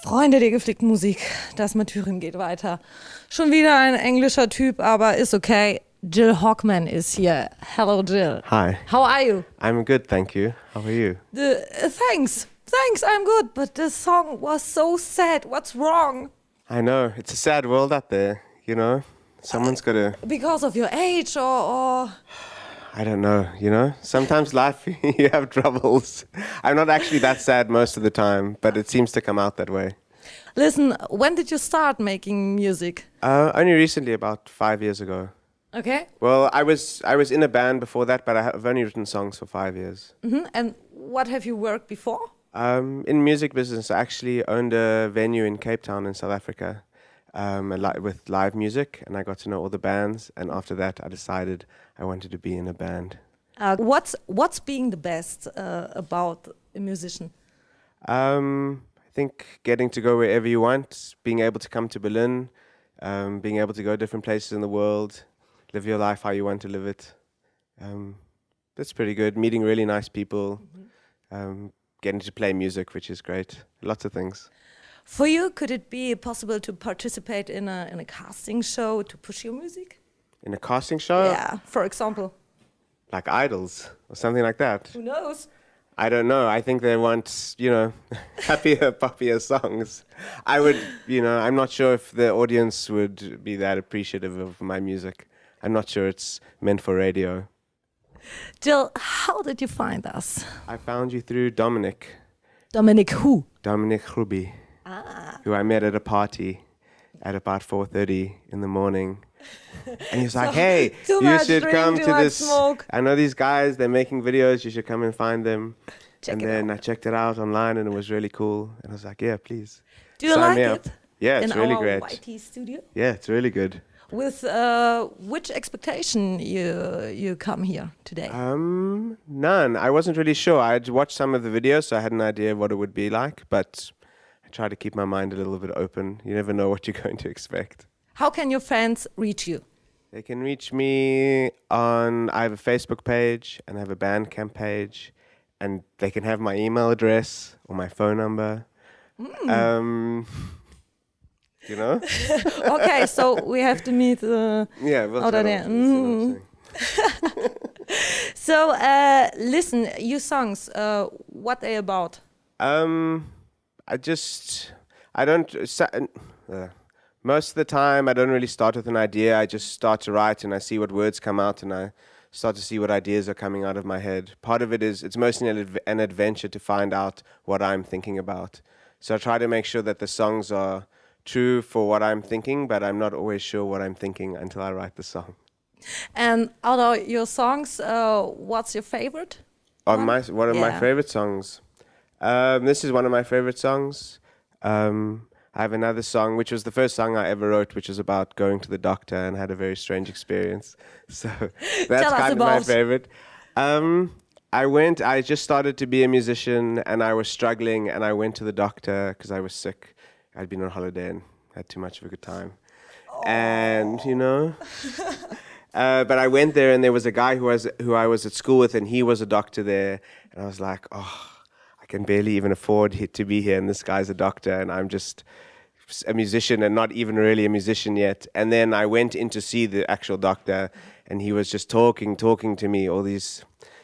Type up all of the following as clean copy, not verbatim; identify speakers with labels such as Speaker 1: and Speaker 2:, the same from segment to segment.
Speaker 1: Freunde der gepflegten Musik, das Martyrium geht weiter. Schon wieder ein englischer Typ, aber ist okay. Gil Hockman is here. Hello, Gil.
Speaker 2: Hi.
Speaker 1: How are you?
Speaker 2: I'm good, thank you. How are you?
Speaker 1: Thanks, I'm good. But this song was so sad. What's wrong?
Speaker 2: I know, it's a sad world out there, you know? Someone's got to...
Speaker 1: Because of your age or...
Speaker 2: I don't know, you know? Sometimes life, you have troubles. I'm not actually that sad most of the time, but it seems to come out that way.
Speaker 1: Listen, when did you start making music?
Speaker 2: Only recently, about 5 years ago.
Speaker 1: Okay.
Speaker 2: Well, I was in a band before that, but I've only written songs for 5 years.
Speaker 1: And what have you worked before?
Speaker 2: In music business, I actually owned a venue in Capetown in South Africa with live music, and I got to know all the bands, and after that I decided I wanted to be in a band.
Speaker 1: What's being the best about a musician?
Speaker 2: I think getting to go wherever you want, being able to come to Berlin, being able to go different places in the world, live your life how you want to live it. That's pretty good. Meeting really nice people, getting to play music, which is great. Lots of things.
Speaker 1: For you, could it be possible to participate in a casting show to push your music?
Speaker 2: In a casting show?
Speaker 1: Yeah, for example.
Speaker 2: Like Idols or something like that.
Speaker 1: Who knows?
Speaker 2: I don't know. I think they want, happier, poppier songs. I'm not sure if the audience would be that appreciative of my music. I'm not sure it's meant for radio.
Speaker 1: Jill, how did you find us?
Speaker 2: I found you through Dominic.
Speaker 1: Dominic who?
Speaker 2: Dominic Ruby, who I met at a party at about 4:30 in the morning. And he was like, hey, you should come to this.
Speaker 1: Smoke.
Speaker 2: I know these guys, they're making videos, you should come and find them. I checked it out online and it was really cool. And I was like, yeah, please.
Speaker 1: Do you
Speaker 2: sign
Speaker 1: like
Speaker 2: me
Speaker 1: it?
Speaker 2: up. Yeah, it's really great.
Speaker 1: In our YT studio?
Speaker 2: Yeah, it's really good.
Speaker 1: With which expectation you come here today?
Speaker 2: None. I wasn't really sure. I'd watched some of the videos, so I had an idea of what it would be like, but I try to keep my mind a little bit open. You never know what you're going to expect.
Speaker 1: How can your fans reach you?
Speaker 2: They can reach me I have a Facebook page and I have a Bandcamp page, and they can have my email address or my phone number.
Speaker 1: Okay, so we have to meet.
Speaker 2: Yeah, we'll
Speaker 1: out there. So, listen, your songs, what they about?
Speaker 2: Most of the time, I don't really start with an idea. I just start to write and I see what words come out and I start to see what ideas are coming out of my head. Part of it is, it's mostly an adventure to find out what I'm thinking about. So I try to make sure that the songs are true for what I'm thinking, but I'm not always sure what I'm thinking until I write the song.
Speaker 1: And out of your songs, what's your favorite?
Speaker 2: One of my favorite songs. This is one of my favorite songs. I have another song, which was the first song I ever wrote, which was about going to the doctor and had a very strange experience. So that's kind of my favorite. I just started to be a musician and I was struggling and I went to the doctor because I was sick. I'd been on holiday and had too much of a good time. Oh. And, but I went there and there was a guy who I was at school with and he was a doctor there. And I was like, I can barely even afford to be here and this guy's a doctor and I'm just a musician and not even really a musician yet. And then I went in to see the actual doctor and he was just talking to me,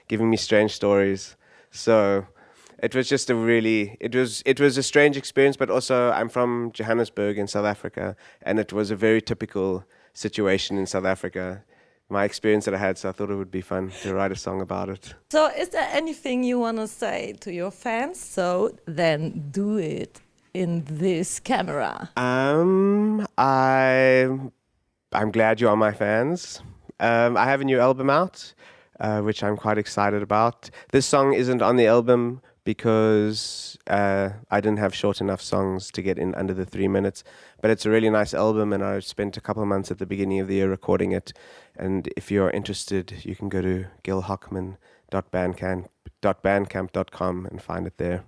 Speaker 2: giving me strange stories. So it was just it was a strange experience, but also I'm from Johannesburg in South Africa and it was a very typical situation in South Africa. My experience that I had, so I thought it would be fun to write a song about it.
Speaker 1: So is there anything you want to say to your fans? So then do it in this camera.
Speaker 2: I'm glad you are my fans. I have a new album out, which I'm quite excited about. This song isn't on the album because I didn't have short enough songs to get in under the 3 minutes. But it's a really nice album and I spent a couple of months at the beginning of the year recording it. And if you're interested, you can go to gilhockman.bandcamp.com and find it there.